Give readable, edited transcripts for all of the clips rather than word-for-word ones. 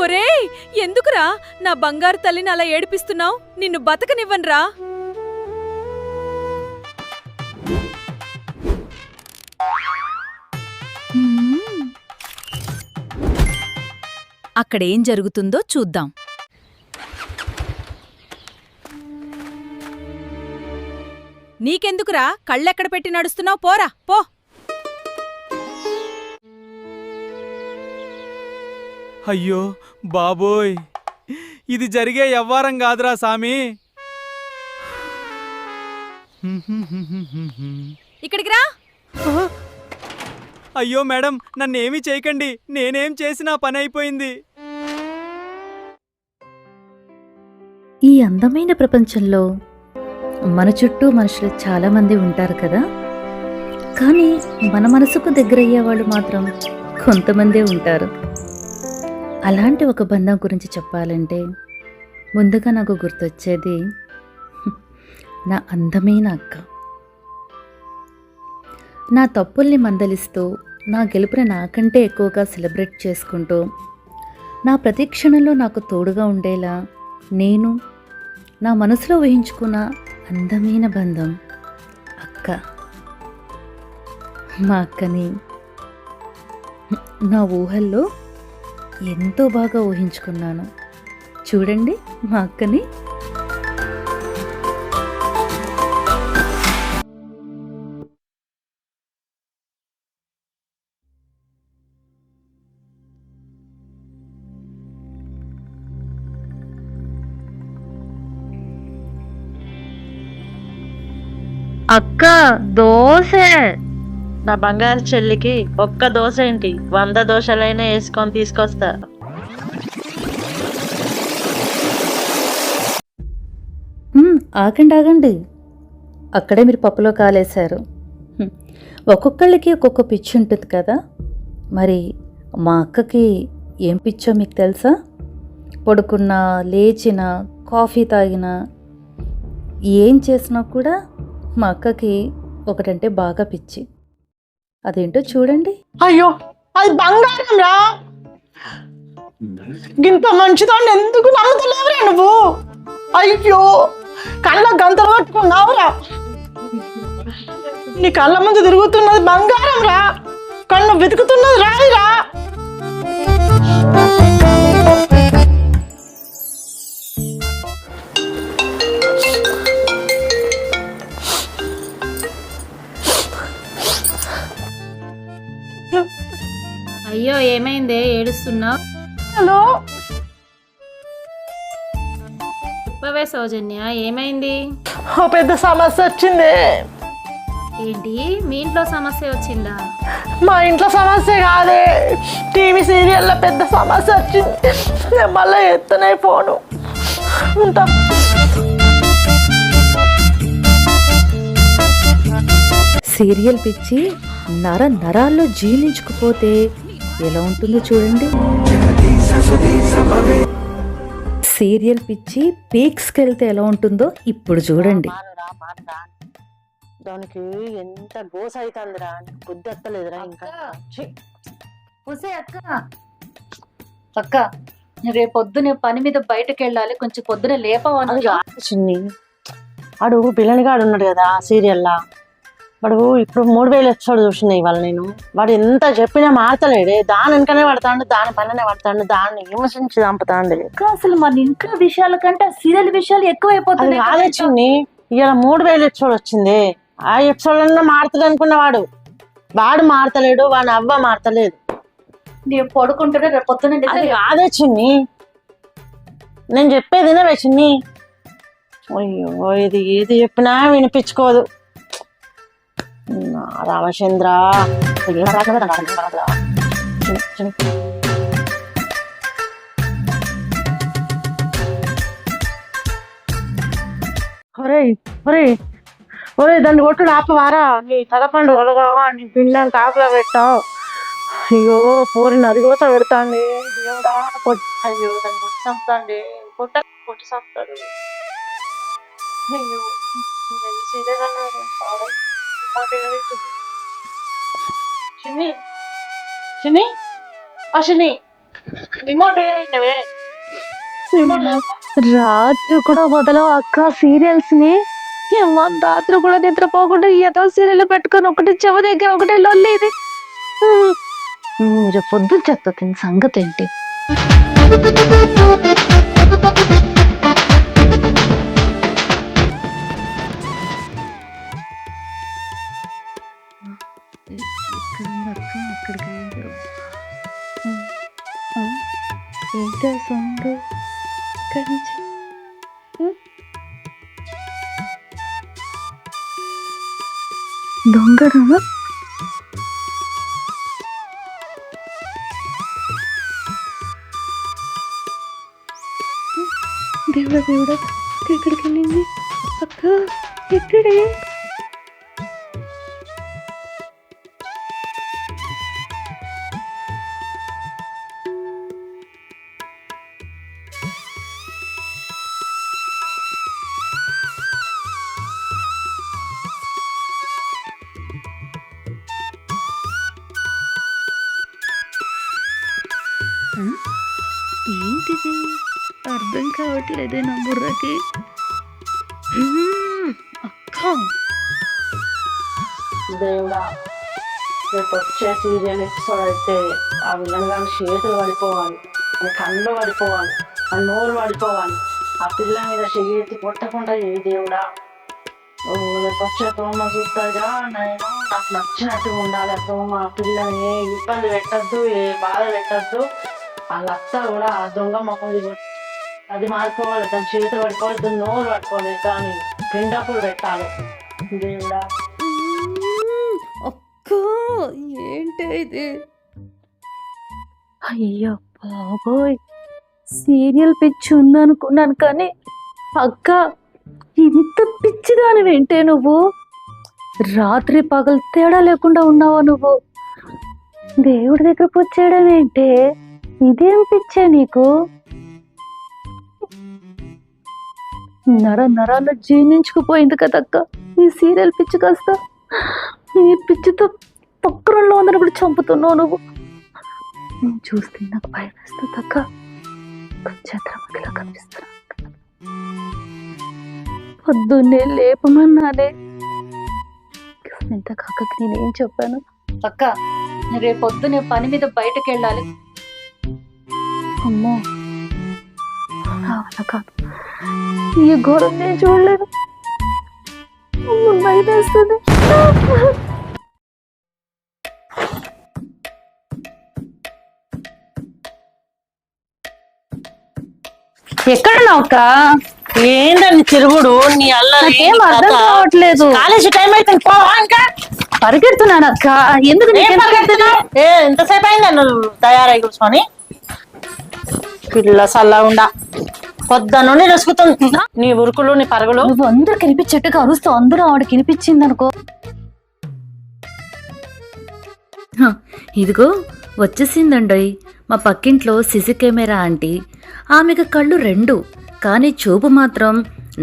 ఒరేయ్, ఎందుకురా నా బంగారు తల్లిని అలా ఏడిపిస్తున్నావు? నిన్ను బతకనివ్వనురా. అక్కడేం జరుగుతుందో చూద్దాం. నీకెందుకురా కళ్ళెక్కడ పెట్టి నడుస్తున్నావు? పోరా పో. అయ్యో బాబోయ్, ఇది జరిగే యవ్వారం కాదురా సామి. ఇక్కడికి రా. అయ్యో మేడం, నన్నేమీ చేయకండి. నేనేం చేసినా పని అయిపోయింది. ఈ అందమైన ప్రపంచంలో మన చుట్టూ మనుషులు చాలామంది ఉంటారు కదా, కానీ మన మనసుకు దగ్గరయ్యే వాళ్ళు మాత్రం కొంతమందే ఉంటారు. అలాంటి ఒక బంధం గురించి చెప్పాలంటే ముందుగా నాకు గుర్తొచ్చేది నా అందమైన అక్క. నా తప్పుల్ని మందలిస్తూ, నా గెలుపుని నాకంటే ఎక్కువగా సెలబ్రేట్ చేసుకుంటూ, నా ప్రతి క్షణంలో నాకు తోడుగా ఉండేలా నేను నా మనసులో ఊహించుకున్న అందమైన బంధం అక్క. మా అక్కని నా ఊహల్లో ఎంతో బాగా ఊహించుకున్నాను. చూడండి మా అక్కని. అక్క దోశ. నా బంగారు చెల్లికి ఒక్క దోశ ఏంటి, 100 దోశలైనా వేసుకొని తీసుకొస్తా. ఆగండి ఆగండి, అక్కడే మీరు పప్పులో కాలేశారు. ఒక్కొక్కళ్ళకి ఒక్కొక్క పిచ్చి ఉంటుంది కదా. మరి మా అక్కకి ఏం పిచ్చో మీకు తెలుసా? పడుకున్నా, లేచినా, కాఫీ తాగినా, ఏం చేసినా కూడా మా అక్కకి ఒకటంటే బాగా పిచ్చి. అదేంటో చూడండి. అయ్యో, అది బంగారం రా. ఇంత మంచిదాన్ని ఎందుకు నమ్ముతలేవురా నువ్వు? అయ్యో, కళ్ళ గంతలు పట్టుకున్నావురా. నీ కళ్ళ ముందు తిరుగుతున్నది బంగారం రా, కన్ను వెతుకుతున్నది రాయిరా. అయ్యో, ఏమైందే ఏడుస్తున్నావు? హలో, చెప్పవే సౌజన్య, ఏమైంది? ఓ పెద్ద సమస్య వచ్చింది. ఏంటి, మీ ఇంట్లో సమస్య వచ్చిందా? మా ఇంట్లో సమస్య కాదే, టీవీ సీరియల్లో పెద్ద సమస్య వచ్చింది. నేను మళ్ళీ ఎత్తనే ఫోను. ఉంటా. సీరియల్ పిచ్చి నరాల్లో జీర్ణించుకుపోతే ఎలా ఉంటుందో చూడండి. సీరియల్ పిచ్చి పీక్స్కి వెళ్తే ఎలా ఉంటుందో ఇప్పుడు చూడండి. దానికి ఎంత గోస అవుతుందిరా, బుద్ధి ఎత్తలేదురా ఇంకా. అక్క, రేపు పొద్దునే పని మీద బయటకు వెళ్ళాలి, కొంచెం పొద్దునే లేపవాలి. చిన్ని వాడు పిల్లనిగాడు ఉన్నాడు కదా సీరియల్లా, వాడు ఇప్పుడు 3000 ఎపిసోడ్ చూసినాయి ఇవాళ నేను. వాడు ఎంత చెప్పినా మారతలేడే, దాని వెనకనే పడతాడు, దాని పనినే పడతాడు, దాన్ని విమర్శించి చంపుతాండి. అసలు మన ఇంట్లో విషయాల కంటే సీరియల్ విషయాలు ఎక్కువైపోతుంది. అదే చిన్ని, ఇవాళ 3000 ఎపిసోడ్ వచ్చింది. ఆ ఎపిసోడ్ అన్నా మారుతుంది అనుకున్నవాడు, వాడు మారతలేడు, వాడి అవ్వ మారతలేదు. నేను పడుకుంటే రేపు పొద్దున అదే చిన్ని, నేను చెప్పేది వినవే చిన్ని. అయ్యో, ఇది ఏది చెప్పినా వినిపించుకోదు. రామచంద్ర, దాన్ని కొట్టుడు ఆపవారా? నీ తలపండు ఒలగా నీ పిండాన్ని కాపలా పెట్టావు. అయ్యో, పూరిని అది కూడా పెడతాండి. అయ్యో, దాన్ని కొట్టి చంపుతాండి, కొట్టి చంపుతాడు. అయ్యో, చిన్ని చిన్ని, ఆ చిన్ని, రాత్రి కూడా వదలవు అక్క సీరియల్స్ ని రాత్రి కూడా నిద్రపోకుండా ఏదో సీరియల్ పెట్టుకొని ఒకటి చెవ దగ్గర ఒకటి లొల్లేది మీరు పొద్దున చెప్తా తిని సంగతి ఏంటి ఏంటో సౌండ్ ఇక్కడి నుంచి దొంగనా దేవుడా దేవుడా ఎక్కడికి వెళ్ళింది అక్క ఎక్కడే ఏంటిది అర్థం కావట్లేదే నా బుర్రకి అక్క దేవుడా రేపు వచ్చే సీరియల్ ఎపిసోడ్ అయితే ఆ విలన్ గారి చేతులు పడిపోవాలి, ఆ కళ్ళు పడిపోవాలి, ఆ నోరు పడిపోవాలి, ఆ పిల్ల మీద చెయ్యి కొట్టకుండా ఏ దేవుడా. రేపు వచ్చే తోమ చూస్తాగా నేను నాకు నచ్చినట్టు ఉండాలి. తోమ ఆ పిల్లని ఏ ఇబ్బంది పెట్టద్దు, ఏ బాధ పెట్టద్దు. వాళ్ళత్తా కూడా ఆ దొంగ మొక్కది అది మారిపోవాలి, దాని చేతులు పడిపోవాలి, దాని నోరు పడిపోవాలి, దాని పిండప్పుడు పెట్టాలి దేవుడా. అక్క ఏంటి ఇది అయ్యో బాబోయ్ సీరియల్ పిచ్చి ఉందనుకున్నాను కానీ అక్క ఇంత పిచ్చిదాని వింటే నువ్వు రాత్రి పగలు తేడా లేకుండా ఉన్నావా నువ్వు దేవుడి దగ్గరకు వచ్చేయడం ఏంటే ఇదేం పిచ్చే నీకు నరాల్లో జీర్ణించుకుపోయింది కదక్క ఈ సీరియల్ పిచ్చి కాస్త ఈ పిచ్చితో పక్కనలో ఉందని కూడా చంపుతున్నావు నువ్వు నేను చూస్తే నాకు భయం వేస్తుంది అక్క చంద్రముఖిలా కనిపిస్తున్నా పొద్దున్నే లేపమన్నానే ఇంత కాకకి నేనేం చెప్పాను అక్క రేపొద్దునే పని మీద బయటకు వెళ్ళాలి అమ్మో కాదు ఈ ఘోరం నేను చూడలేను భయం వేస్తుంది ఎక్కడున్నావు అక్క ఏంటని తిరుగుడు నీ అల్లరి నాకేం అర్థం కావట్లేదు కాలేజీ టైం అయితే పోవా ఇంకా పరిగెడుతున్నాను అక్క ఎందుకు ఏం పరిగెడుతున్నావు? ఎంతసేపు అయింది నువ్వు తయారై కూర్చొని పిల్ల సల్లా ఉండా పొద్దును రసుకుతుంది నీ ఉరుకులు నీ పరుగులు. నువ్వు అందరు కనిపించేట్టుగా అరుస్తావు అందరూ ఆవిడకి వినిపించింది అనుకో ఇదిగో వచ్చేసిందండోయ్ మా పక్కింట్లో సీసీ కెమెరా ఆంటీ ఆమెకు కళ్ళు 2 కానీ చూపు మాత్రం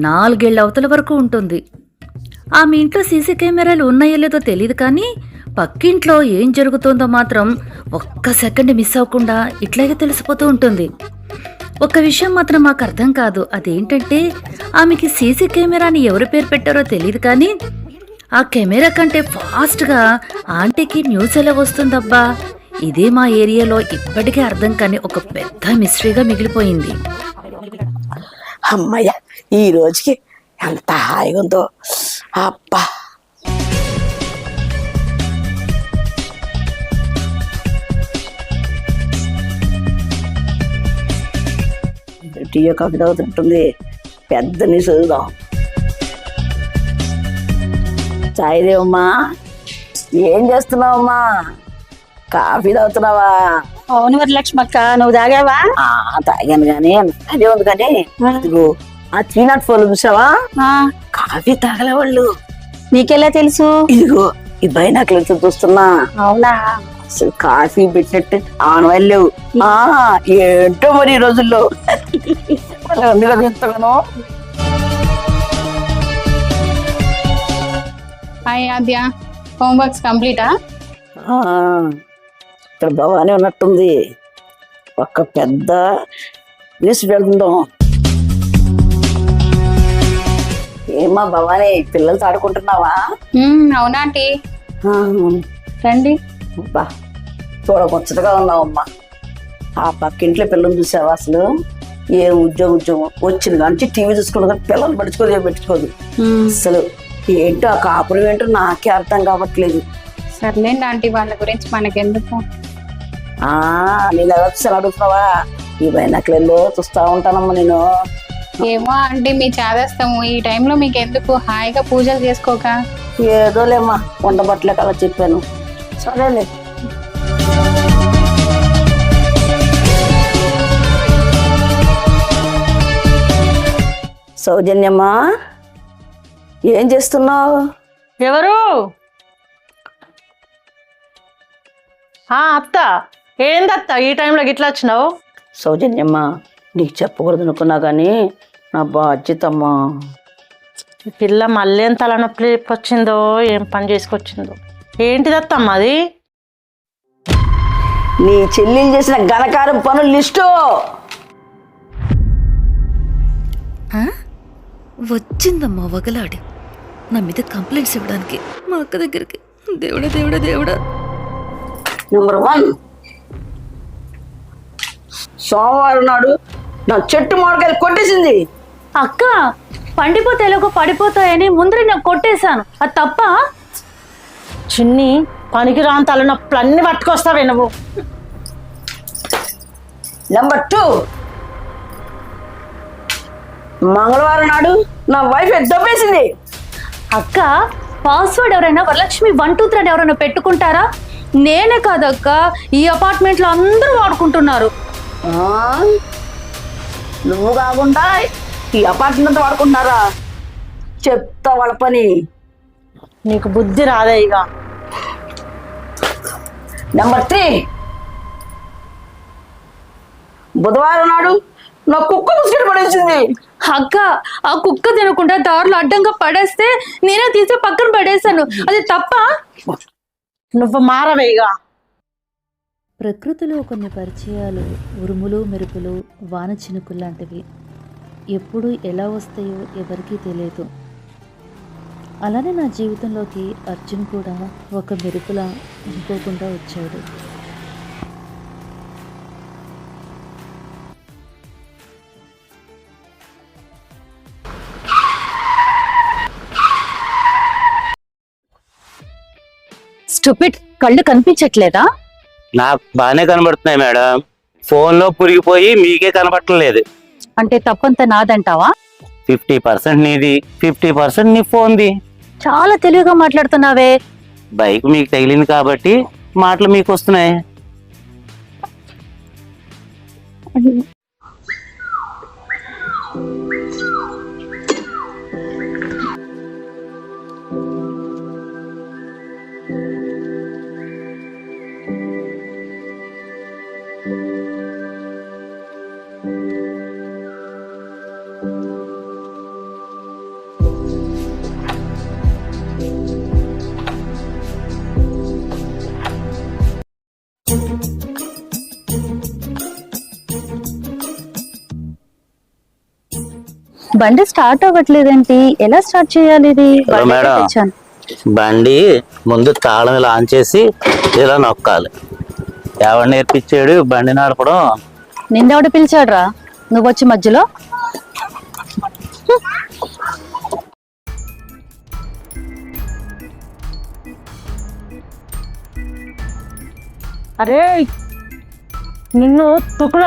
4 ఏళ్ల అవతల వరకు ఉంటుంది ఆమె ఇంట్లో సీసీ కెమెరాలు ఉన్నాయో లేదో తెలియదు కానీ పక్కింట్లో ఏం జరుగుతుందో మాత్రం ఒక్క సెకండ్ మిస్ అవ్వకుండా ఇట్లాగే తెలిసిపోతూ ఉంటుంది ఒక విషయం మాత్రం మాకు అర్థం కాదు అదేంటంటే ఆమెకి సీసీ కెమెరాని ఎవరు పేరు పెట్టారో తెలియదు కానీ ఆ కెమెరా కంటే ఫాస్ట్గా ఆంటీకి న్యూస్ ఎలా వస్తుందబ్బా ఇదే మా ఏరియాలో ఇప్పటికే అర్థం కాని ఒక పెద్ద మిస్టరీగా మిగిలిపోయింది అమ్మయ్య ఈ రోజుకి ఎంత హాయిగా ఉందో అబ్బా టీ కాఫీ తాగుతుంటుంది పెద్దని చదువుదాం చాయ్ దేవమ్మా ఏం చేస్తున్నావమ్మా కాఫీ తాగుతున్నావా అవును మరి లక్ష్మక్క నువ్వు తాగావా తాగాను కానీ అదే ఉంది కానీ ఇదిగో ఆ 304 చూసావా కాఫీ తాగలే వాళ్ళు నీకెలా తెలుసు ఇదిగో ఈ బైనాకులతో చూస్తున్నా అవునా అసలు కాఫీ పెట్టినట్టు ఆనవాళ్ళు ఏంటో మరి ఈ రోజుల్లో ఉంది కదా ఎంతగానో హాయ్ ఆద్య హోంవర్క్స్ కంప్లీటా ఇక్కడ బాగానే ఉన్నట్టుంది ఒక పెద్ద లిస్ట్ పెడుతుందాం. ఏమా భవానీ, పిల్లలతో ఆడుకుంటున్నావా? అవునా ఆంటీ, ఆ, రండి. అబ్బా చూడముచ్చటగా ఉన్నావమ్మా. ఆ పక్కింట్లో పిల్లలు చూసావా? అసలు ఏ ఉద్యోగం వచ్చిన కానీ టీవీ చూసుకోవడం కానీ పిల్లలు పట్టించుకోదు. అసలు ఏంటో ఆ కాపురం ఏంటో నాకే అర్థం కావట్లేదు. సర్లేండి ఆంటీ, వాళ్ళ గురించి మనకెందుకు. నేను ఎలా చూసాను అడుగుతున్నావా? ఈ బైనాకులలో చూస్తా ఉంటానమ్మా నేను. ఏమో ఆంటీ, మీ చేదేస్తాము. ఈ టైంలో మీకు ఎందుకు, హాయిగా పూజలు చేసుకోక. ఏదోలేమ్మా, ఉండబట్టలేక అలా చెప్పాను. సరేలే. సౌజన్యమ్మా, ఏం చేస్తున్నావు? ఎవరు? అత్త, ఏందత్త ఈ టైంలో గిట్లా వచ్చినావు? సౌజన్యమ్మా, నీకు చెప్పకూడదు అనుకున్నా కానీ నా బాధ్యతమ్మా. ఈ పిల్ల మళ్ళీ ఏం తలనొప్పి వచ్చిందో, ఏం పని చేసుకొచ్చిందో. ఏంటిదత్తమ్మ అది? నీ చెల్లెలు చేసిన ఘనకారం పనుల లిస్టు. వచ్చిందమ్మా వగలాడి నా మీద కంప్లైంట్స్ ఇవ్వడానికి మా అక్క దగ్గరికి. దేవుడా దేవుడా దేవుడా. నెంబర్ 1, సోమవారం నాడు నా చెట్టు మామిడికాయలు కొట్టేసింది. అక్క, పండిపోతే ఎలాగో పడిపోతాయని ముందర నేను కొట్టేశాను. అది తప్ప? చిన్ని, పనికి రాని తలనొప్పులు అన్ని పట్టుకొస్తావే నువ్వు. నెంబర్ 2, మంగళవారం నాడు నా వైఫ్ దబ్బేసింది. అక్క, పాస్వర్డ్ ఎవరైనా వరలక్ష్మి 123 ఎవరైనా పెట్టుకుంటారా? నేనే కాదక్క, ఈ అపార్ట్మెంట్ లో అందరూ వాడుకుంటున్నారు. నువ్వు కాకుండా ఈ అపార్ట్మెంట్ వాడుకుంటారా? చెప్తా వాళ్ళ పని. నీకు బుద్ధి రాదే ఇక. నెంబర్ 3, బుధవారం నాడు నా కుక్క ముసుగుడు పడేసింది. అక్క, ఆ కుక్క తినకుండా దారిలో అడ్డంగా పడేస్తే నేనే తీసి పక్కన పడేశాను. అది తప్ప? నువ్వు మారవే ఇక. ప్రకృతిలో కొన్ని పరిచయాలు ఉరుములు మెరుపులు వాన చినుకులు లాంటివి. ఎప్పుడు ఎలా వస్తాయో ఎవరికీ తెలియదు. అలానే నా జీవితంలోకి అర్జున్ కూడా ఒక మెరుపులా అనుకోకుండా వచ్చాడు. స్టూపిడ్, కళ్ళు కనిపించట్లేదా? నాకు బాగానే కనబడుతున్నాయి మేడం. ఫోన్ లో పురిగిపోయి మీకే కనబడట్లేదు. అంటే తప్పంతా నాదంటావా? 50% నీది, 50% నీ ఫోన్ది. చాలా తెలివిగా మాట్లాడుతున్నావే. బైక్ మీకు తగిలింది కాబట్టి మాటలు మీకు వస్తున్నాయి. బండి స్టార్ట్ అవ్వట్లేదేంటి? ఎలా స్టార్ట్ చేయాలి ఇది? హలో మేడం, బండి ముందు తాళం ఇలా ఆన్ చేసి ఇలా నొక్కాలి. ఎవరు నేర్పించాడు బండి నడపడం? నిన్నెవడు పిలిచాడు రా? నువ్వు వచ్చి మధ్యలో. అరే, నిన్ను తుకుడ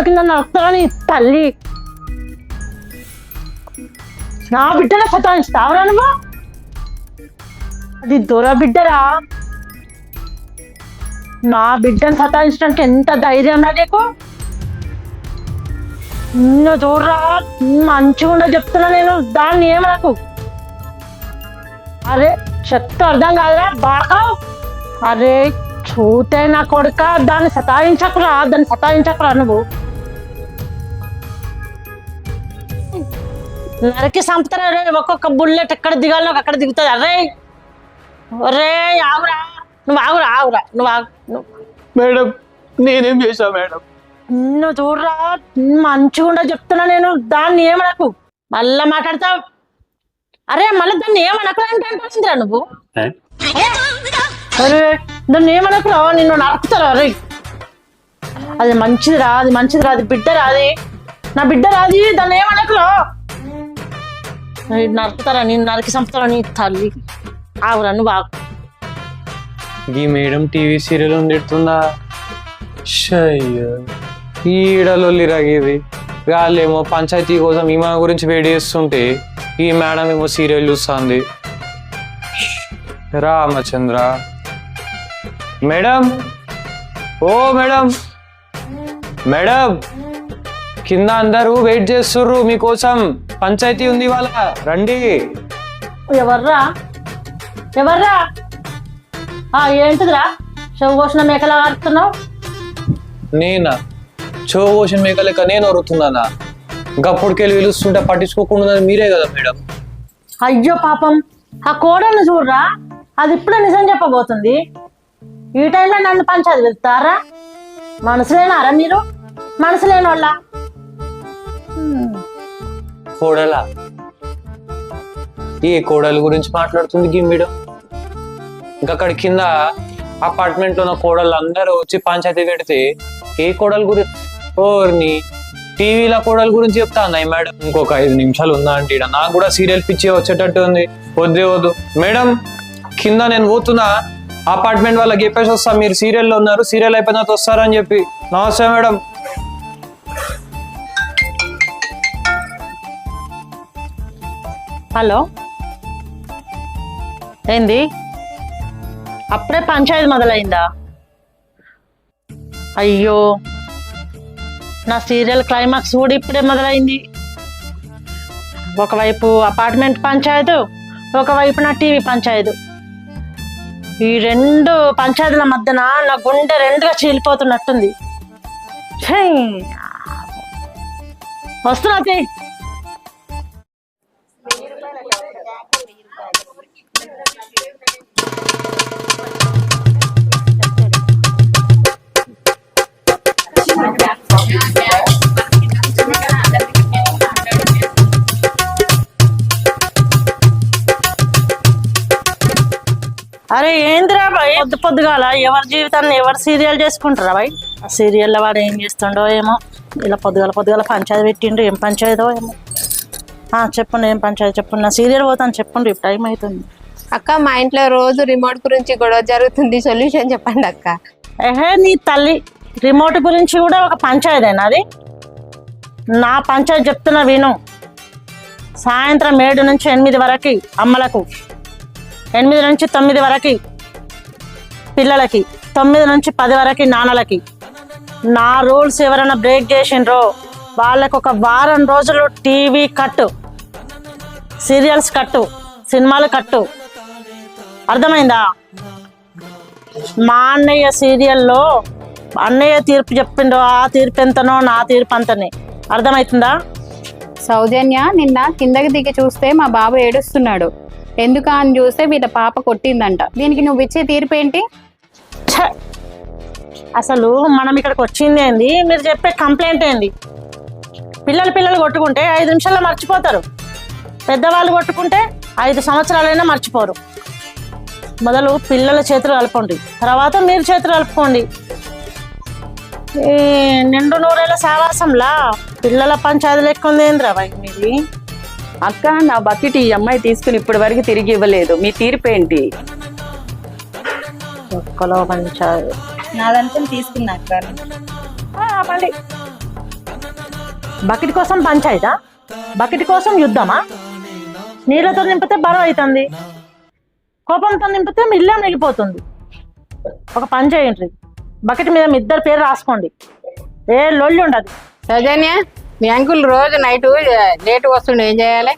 కింద నడుపుతాని తల్లి. నా బిడ్డనే సతాయిస్తావురా నువ్వు? అది దొర బిడ్డరా. నా బిడ్డను సతాయించడానికి ఎంత ధైర్యం రా నీకు? నిన్ను చూడరా, మంచిగా ఉండదు చెప్తున్నా నేను. దాన్ని ఏమనకు. అరే, చెప్తే అర్థం కాదురా బాగా. అరే చూతే నా కొడుక, దాన్ని సతాయించకురా నువ్వు. నరికి సంపుతారా రే. ఒక్కొక్క బుల్లెట్ ఎక్కడ దిగాలో అక్కడ దిగుతుంది. అరే ఒరే ఆగురా, నువ్వు ఆగు. మేడం, నేనేం చేశా మేడం? నిన్ను చూడరా మంచిగుండా చెప్తున్నా నేను. దాన్ని ఏమనకు, మళ్ళా మాట్లాడతావు. అరే మళ్ళీ దాన్ని ఏమనకు అంటే నువ్వు. అరే దాన్ని ఏమనకురా, నిన్ను నరుకుతారా? అరే అది మంచిదిరా, అది మంచిదిరా, అది బిడ్డరా, అది నా బిడ్డ రాది. దాన్ని ఏమనకురా, నరుకుతారా, నేను నరికి చంపుతారా నీ తల్లి. ఆవురా నువ్వు ఆగు. ఈ మేడం టీవీ సీరియల్ తిడుతుందా? ఈడలొల్లి రాగేది. వాళ్ళేమో పంచాయతీ కోసం ఈమె గురించి వేడి చేస్తుంటే ఈ మేడం ఏమో సీరియల్ చూస్తుంది. రామచంద్ర మేడం, ఓ మేడం, మేడం కింద అందరూ వెయిట్ చేస్తుర్రు మీకోసం. పంచాయతీ ఉంది వాళ్ళ, రండి. ఎవర్రా ఎవర్రా? ఏంటిదిరా చెవు కోసిన మేకలా ఆడుతున్నావు? నేనా చెవు కోసిన మేక లెక్క నేను ఒరుతున్నానా? గప్పుడుకెళ్ళి పిలుస్తుంటే పట్టించుకోకుండా మీరే కదా మేడం. అయ్యో పాపం, ఆ కోడల్ని చూడరా, అది ఇప్పుడే నిజం చెప్పబోతుంది. ఈ టైంలో నన్ను పంచాయతీ వెళ్తారా? మనసులేనారా మీరు? మనసులేని వాళ్ళ కోడలా? ఏ కోడల గురించి మాట్లాడుతుంది గీ మేడం? ఇంకా అక్కడ కింద అపార్ట్మెంట్ లో ఉన్న కోడళ్ళు అందరూ వచ్చి పంచాయతీ పెడితే ఏ కోడల గురించి? ఓర్ని టీవీలో కోడల గురించి చెప్తా అన్నాయి మేడం. ఇంకొక 5 నిమిషాలు ఉందా అంటే నాకు కూడా సీరియల్ పిచ్చి వచ్చేటట్టు ఉంది. వద్దే వద్దు మేడం, కింద నేను పోతున్నా, అపార్ట్మెంట్ వాళ్ళకి చెప్పేసి వస్తా మీరు సీరియల్లో ఉన్నారు, సీరియల్ అయిపోయిన వస్తారని చెప్పి. నమస్తే మేడం. హలో, ఏంది అప్పుడే పంచాయతీ మొదలైందా? అయ్యో, నా సీరియల్ క్లైమాక్స్ కూడా ఇప్పుడే మొదలైంది. ఒకవైపు అపార్ట్మెంట్ పంచాయతీ, ఒకవైపు నా టీవీ పంచాయతీ. ఈ 2 పంచాయతీల మధ్యన నా గుండె 2గా చీలిపోతున్నట్టుంది. వస్తున్నా. అరే ఏందిరా బాయ్, పొద్దుగాల ఎవరి జీవితాన్ని ఎవరు సీరియల్ చేసుకుంటారా బాయ్? ఆ సీరియల్లో వాడు ఏం చేస్తుండో ఏమో, ఇలా పొద్దుగాల పంచాయతీ పెట్టిండు. ఏం పంచాయతీ ఏమో. చెప్పండి, ఏం పంచాయతీ చెప్పండి. నా సీరియల్ పోతాను చెప్పండి, ఇప్పుడు టైం అవుతుంది. అక్క, మా ఇంట్లో రోజు రిమోట్ గురించి గొడవ జరుగుతుంది, సొల్యూషన్ చెప్పండి అక్క. నీ తల్లి, రిమోట్ గురించి కూడా ఒక పంచాయతీనా అది? నా పంచాయతీ చెప్తున్నా విను. సాయంత్రం 7 నుంచి 8 వరకు అమ్మలకు, 8 నుంచి 9 వరకు పిల్లలకి, 9 నుంచి 10 వరకు నాన్నలకి. నా రూల్స్ ఎవరైనా బ్రేక్ చేసిండ్రో వాళ్ళకు ఒక వారం రోజులు టీవీ కట్టు, సీరియల్స్ కట్టు, సినిమాలు కట్టు. అర్థమైందా? మా అన్నయ్య సీరియల్లో అన్నయ్య తీర్పు చెప్పిండ్రో ఆ తీర్పు ఎంతనో నా తీర్పు అంతనే. అర్థమవుతుందా? సౌజన్య నిన్న కిందకి దిగి చూస్తే మా బాబు ఏడుస్తున్నాడు. ఎందుకా అని చూస్తే వీళ్ళ పాప కొట్టిందంట. దీనికి నువ్వు ఇచ్చే తీర్పు ఏంటి? అసలు మనం ఇక్కడికి వచ్చింది ఏంది, మీరు చెప్పే కంప్లైంట్ ఏంది? పిల్లలు కొట్టుకుంటే 5 నిమిషాల్లో మర్చిపోతారు, పెద్దవాళ్ళు కొట్టుకుంటే 5 సంవత్సరాలైనా మర్చిపోరు. మొదలు పిల్లల చేతులు కలపండి, తర్వాత మీరు చేతులు కలుపుకోండి. ఈ 2 నూరేళ్ళ సావాసంలా పిల్లల పంచాయతీ లెక్క ఉంది ఏంద్రా బాయ్ మీది? అక్క, నా బకెట్ ఈ అమ్మాయి తీసుకుని ఇప్పటి వరకు తిరిగి ఇవ్వలేదు, మీ తీర్పు ఏంటి? ఒక్కలో పంచాయతీ నాదంతా తీసుకున్నా అక్క. బకెట్ కోసం పంచాయతా? బకెట్ కోసం యుద్ధమా? నీళ్ళతో నింపితే బరువు అవుతుంది, కోపంతో నింపితే ఇల్లే మిగిలిపోతుంది. ఒక పని చేయండి, బకెట్ మీద మీ ఇద్దరు పేరు రాసుకోండి, ఏ లొల్లి ఉండదు. సౌజన్య, మీ అంకుల్ రోజు నైట్ లేట్ వస్తుండే, ఏం చేయాలి?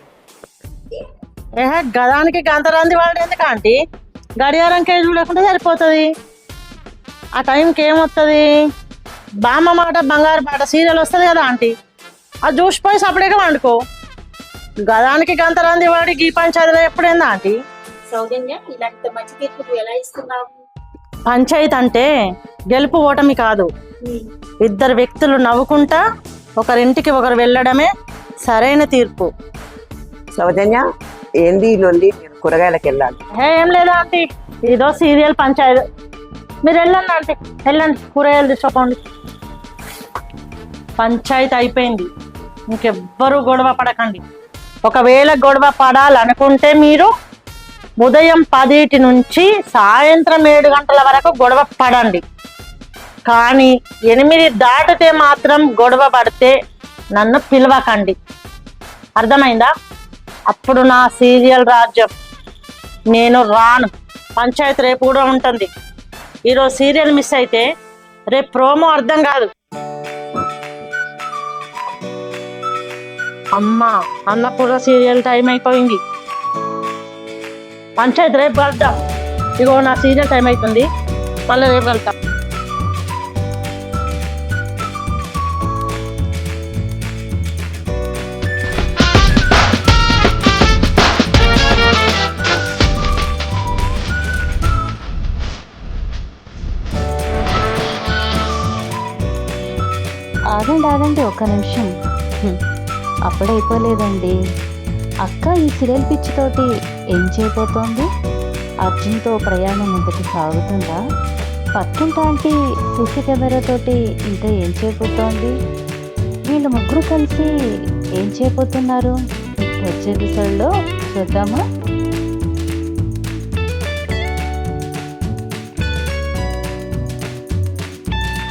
గదానికి గంతరాంది వాడు ఎందుకు ఆంటీ? గడియారం కేజీ లేకుండా సరిపోతుంది. ఆ టైంకి ఏమొస్తుంది? బామ్మ మాట బంగారు పాట సీరియల్ వస్తుంది కదా ఆంటీ, అది చూసిపోయి సపరేట్గా వండుకో. గదానికి గంతరాంది వాడి గీ పంచాయతీలో ఎప్పుడైందా ఆంటీ? సౌజన్య, ఇలాంటి మంచి తీర్పు ఎలా ఇస్తున్నావు? పంచాయతీ అంటే గెలుపు ఓటమి కాదు, ఇద్దరు వ్యక్తులు నవ్వుకుంటా ఒకరింటికి ఒకరు వెళ్ళడమే సరైన తీర్పు. సౌజన్య ఏంది ఈ లొల్లి? నేను కూరగాయలకు వెళ్ళాలి. ఏం లేదా ఆంటీ, ఇదో సీరియల్ పంచాయతీ. మీరు వెళ్ళండి ఆంటీ, వెళ్ళండి కూరగాయలు తీసుకోండి. పంచాయతీ అయిపోయింది, ఇంకెవ్వరూ గొడవ పడకండి. ఒకవేళ గొడవ పడాలనుకుంటే మీరు ఉదయం 10 నుంచి సాయంత్రం 7 గంటల వరకు గొడవ పడండి. కానీ 8 దాటితే మాత్రం గొడవ పడితే నన్ను పిలవకండి, అర్థమైందా? అప్పుడు నా సీరియల్ రాజ్యం నేను రాను. పంచాయతీ రేపు కూడా ఉంటుంది. ఈరోజు సీరియల్ మిస్ అయితే రేపు ప్రోమో అర్థం కాదు. అమ్మా అన్నపూర్ణ సీరియల్ టైం అయిపోయింది. పంచాయతీ రేపు కలుద్దాం. ఇగో నా సీరియల్ టైం అవుతుంది, మళ్ళీ రేపు కలుద్దాం. ఆగండి ఒక్క నిమిషం. అప్పుడైపోలేదండి. అక్క ఈ సీరియల్ పిచ్చితోటి ఏం చేయబోతోంది? అర్జున్తో ప్రయాణం ముందుకు సాగుతుందా? పక్కింటి ఆంటీ సీసీ కెమెరాతోటి ఇంకా ఏం చేయబోతోంది? వీళ్ళు ముగ్గురు కలిసి ఏం చేయబోతున్నారు? వచ్చే ఎపిసోడ్లో చూద్దామా?